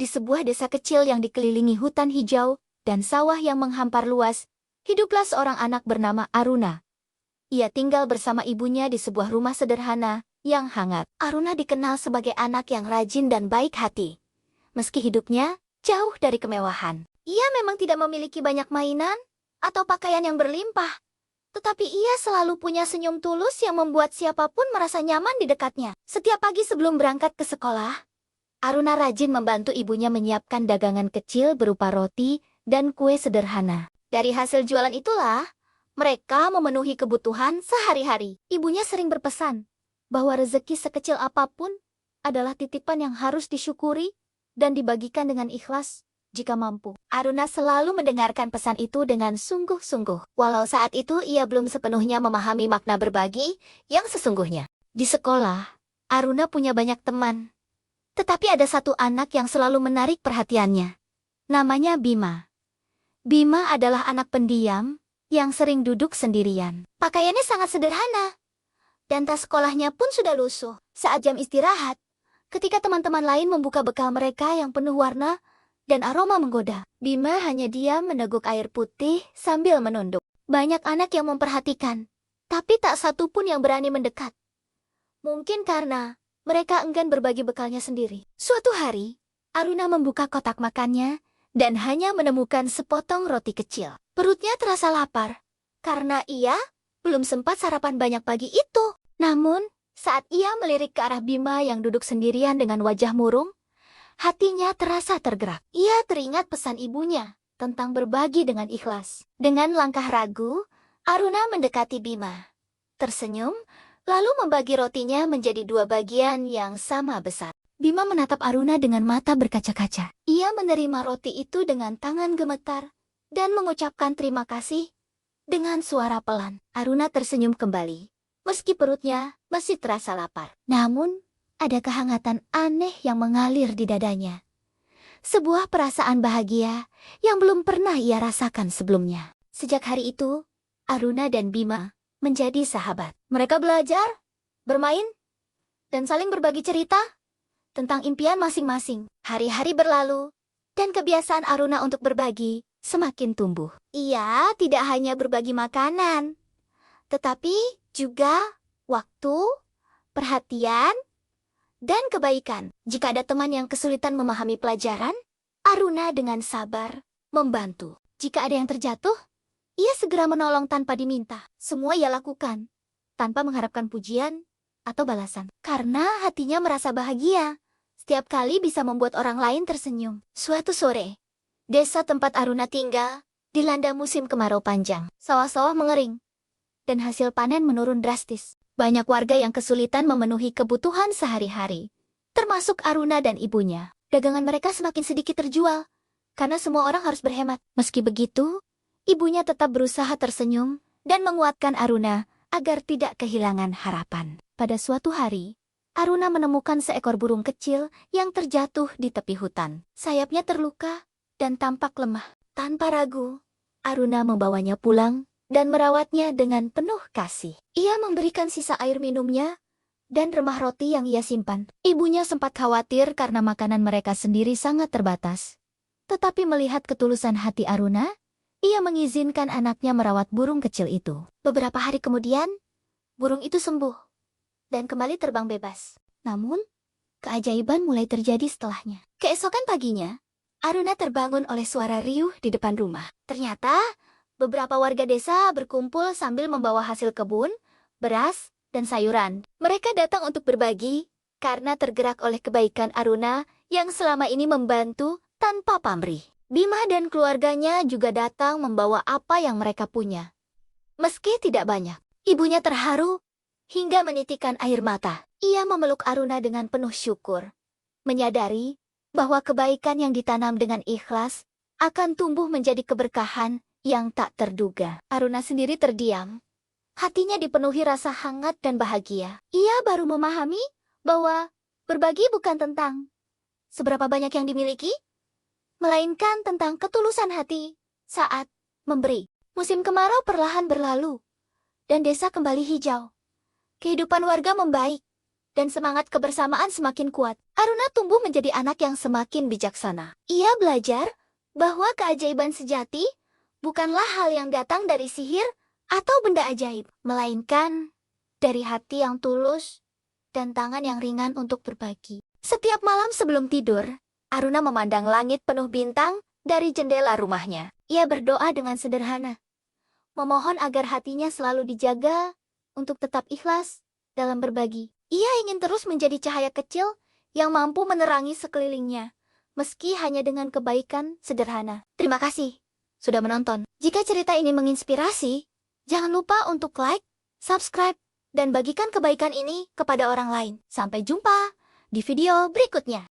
Di sebuah desa kecil yang dikelilingi hutan hijau dan sawah yang menghampar luas, hiduplah seorang anak bernama Aruna. Ia tinggal bersama ibunya di sebuah rumah sederhana yang hangat. Aruna dikenal sebagai anak yang rajin dan baik hati. Meski hidupnya jauh dari kemewahan. Ia memang tidak memiliki banyak mainan atau pakaian yang berlimpah. Tetapi ia selalu punya senyum tulus yang membuat siapapun merasa nyaman di dekatnya. Setiap pagi sebelum berangkat ke sekolah, Aruna rajin membantu ibunya menyiapkan dagangan kecil berupa roti dan kue sederhana. Dari hasil jualan itulah, mereka memenuhi kebutuhan sehari-hari. Ibunya sering berpesan bahwa rezeki sekecil apapun adalah titipan yang harus disyukuri dan dibagikan dengan ikhlas jika mampu. Aruna selalu mendengarkan pesan itu dengan sungguh-sungguh. Walau saat itu ia belum sepenuhnya memahami makna berbagi yang sesungguhnya. Di sekolah, Aruna punya banyak teman. Tetapi ada satu anak yang selalu menarik perhatiannya. Namanya Bima. Bima adalah anak pendiam yang sering duduk sendirian. Pakaiannya sangat sederhana. Dan tas sekolahnya pun sudah lusuh. Saat jam istirahat, ketika teman-teman lain membuka bekal mereka yang penuh warna dan aroma menggoda, Bima hanya diam meneguk air putih sambil menunduk. Banyak anak yang memperhatikan, tapi tak satu pun yang berani mendekat. Mungkin karena mereka enggan berbagi bekalnya sendiri. Suatu hari, Aruna membuka kotak makannya dan hanya menemukan sepotong roti kecil. Perutnya terasa lapar karena ia belum sempat sarapan banyak pagi itu. Namun, saat ia melirik ke arah Bima yang duduk sendirian dengan wajah murung, hatinya terasa tergerak. Ia teringat pesan ibunya tentang berbagi dengan ikhlas. Dengan langkah ragu, Aruna mendekati Bima. Tersenyum, lalu membagi rotinya menjadi dua bagian yang sama besar. Bima menatap Aruna dengan mata berkaca-kaca. Ia menerima roti itu dengan tangan gemetar dan mengucapkan terima kasih dengan suara pelan. Aruna tersenyum kembali, meski perutnya masih terasa lapar. Namun, ada kehangatan aneh yang mengalir di dadanya. Sebuah perasaan bahagia yang belum pernah ia rasakan sebelumnya. Sejak hari itu, Aruna dan Bima menjadi sahabat. Mereka belajar, bermain, dan saling berbagi cerita tentang impian masing-masing. Hari-hari berlalu, dan kebiasaan Aruna untuk berbagi semakin tumbuh. Ia tidak hanya berbagi makanan, tetapi juga waktu, perhatian, dan kebaikan. Jika ada teman yang kesulitan memahami pelajaran, Aruna dengan sabar membantu. Jika ada yang terjatuh, ia segera menolong tanpa diminta. Semua ia lakukan tanpa mengharapkan pujian atau balasan. Karena hatinya merasa bahagia setiap kali bisa membuat orang lain tersenyum. Suatu sore, desa tempat Aruna tinggal dilanda musim kemarau panjang. Sawah-sawah mengering dan hasil panen menurun drastis. Banyak warga yang kesulitan memenuhi kebutuhan sehari-hari, termasuk Aruna dan ibunya. Dagangan mereka semakin sedikit terjual karena semua orang harus berhemat. Meski begitu, ibunya tetap berusaha tersenyum dan menguatkan Aruna agar tidak kehilangan harapan. Pada suatu hari, Aruna menemukan seekor burung kecil yang terjatuh di tepi hutan. Sayapnya terluka dan tampak lemah. Tanpa ragu, Aruna membawanya pulang dan merawatnya dengan penuh kasih. Ia memberikan sisa air minumnya dan remah roti yang ia simpan. Ibunya sempat khawatir karena makanan mereka sendiri sangat terbatas. Tetapi melihat ketulusan hati Aruna, ia mengizinkan anaknya merawat burung kecil itu. Beberapa hari kemudian, burung itu sembuh dan kembali terbang bebas. Namun, keajaiban mulai terjadi setelahnya. Keesokan paginya, Aruna terbangun oleh suara riuh di depan rumah. Ternyata, beberapa warga desa berkumpul sambil membawa hasil kebun, beras, dan sayuran. Mereka datang untuk berbagi karena tergerak oleh kebaikan Aruna yang selama ini membantu tanpa pamrih. Bima dan keluarganya juga datang membawa apa yang mereka punya. Meski tidak banyak, ibunya terharu hingga menitikkan air mata. Ia memeluk Aruna dengan penuh syukur, menyadari bahwa kebaikan yang ditanam dengan ikhlas akan tumbuh menjadi keberkahan yang tak terduga. Aruna sendiri terdiam. Hatinya dipenuhi rasa hangat dan bahagia. Ia baru memahami bahwa berbagi bukan tentang seberapa banyak yang dimiliki, melainkan tentang ketulusan hati saat memberi. Musim kemarau perlahan berlalu, dan desa kembali hijau. Kehidupan warga membaik, dan semangat kebersamaan semakin kuat. Aruna tumbuh menjadi anak yang semakin bijaksana. Ia belajar bahwa keajaiban sejati bukanlah hal yang datang dari sihir atau benda ajaib, melainkan dari hati yang tulus dan tangan yang ringan untuk berbagi. Setiap malam sebelum tidur, Aruna memandang langit penuh bintang dari jendela rumahnya. Ia berdoa dengan sederhana, memohon agar hatinya selalu dijaga untuk tetap ikhlas dalam berbagi. Ia ingin terus menjadi cahaya kecil yang mampu menerangi sekelilingnya, meski hanya dengan kebaikan sederhana. Terima kasih sudah menonton. Jika cerita ini menginspirasi, jangan lupa untuk like, subscribe, dan bagikan kebaikan ini kepada orang lain. Sampai jumpa di video berikutnya.